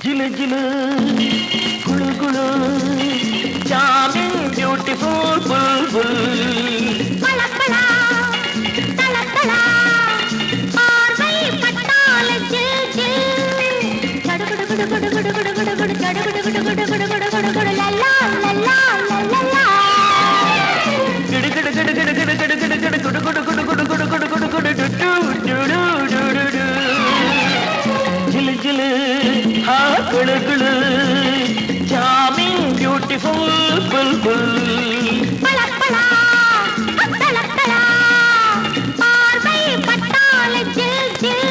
ஜிலு ஜிலு குளு குளு சாமிங் பியூட்டிஃபுல் புல் புல் பலப்பலா தலத்தலா பார்வை பட்டால ஜில் ஜில் சடுகுடு குடு குடு குடு குடு குடு குடு சடுகுடு குடு குடு குடு குடு குடு குடு லல்லா லல்லா லல்லா கிடு கிடு கிடு கிடு கிடு கிடு கிடு கிடு குடு குடு குடு குடு குடு குடு குடு குடு to to to to to to ஜிலு ஜிலு ஹா குளு குளு சாமிங் பியூட்டிஃபுல் புல் புல் பலப்பலா தலத்தலா பார்வை பட்டால ஜில் ஜில்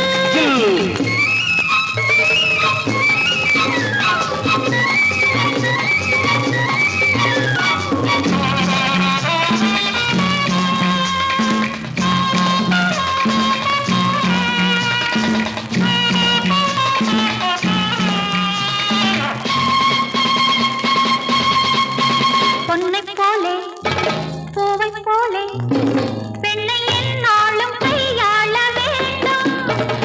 பொன்னை போலே பூவை போலே பெண்ணை என்னாலும் கையாள வேண்டும்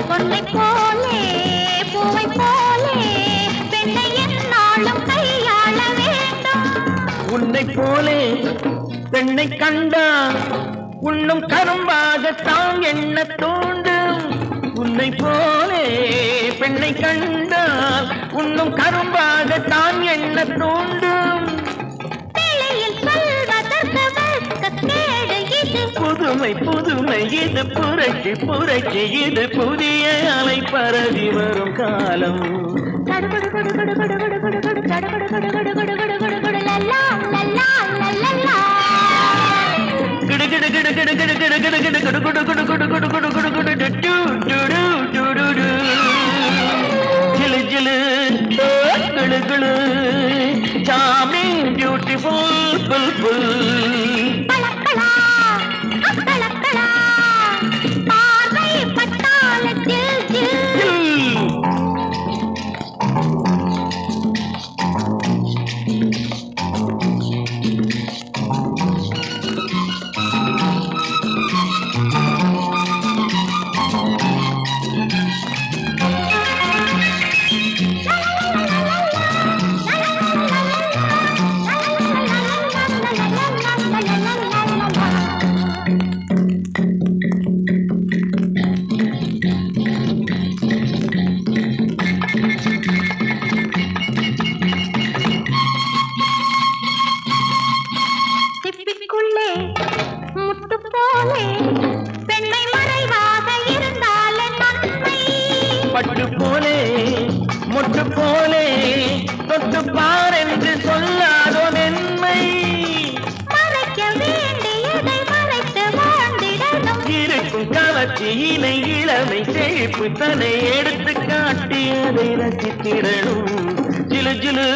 பொன்னை போலே பூவை போலே பெண்ணை என்னாலும் கையாள வேண்டும் உன்னை போலே பெண்ணை கண்டா உண்ணும் கரும்பாகத்தான் என்ன தோண்டும் உன்னை போலே பெண்ணை கண்டால் உண்ணும் கரும்பாகத்தான் என்ன தோண்டும் பிள்ளையில் சொல்வதற்கு வெட்கக்கேடு இது புதுமை புதுமை இது புரட்சி புரட்சி இது புதிய அலை பரவி வரும் காலம் சடுகுடு குடு குடு குடு குடு குடு குடு சடுகுடு குடு குடு குடு குடு குடு குடு லல்லா லல்லா லல்லா கிடு கிடு கிடு கிடு கிடு கிடு கிடு கிடு கிடு குடு குடு குடு குடு குடு குடு குடு to to to to to to ஜிலு ஜிலு குளு குளு சாமிங் பியூட்டிஃபுல் புல் புல் பலப்பலா தலத்தலா பார்வை பட்டால ஜில் ஜில் திப்பிக்குள்ளே முத்து போலே பெண்ணை மறைவாக இருந்தாலே நன்மை பட்டு போலே மொட்டு போலே தொட்டு பார் என்று சொல்லாதோ மென்மை மறைக்க வேண்டியதை மறைத்து வாழ்ந்திடணும் இருக்கும் கவர்ச்சியினை இளமை செழிப்பு தன்னை எடுத்து காட்டி அதை ரசித்திடணும் ஜிலு ஜிலு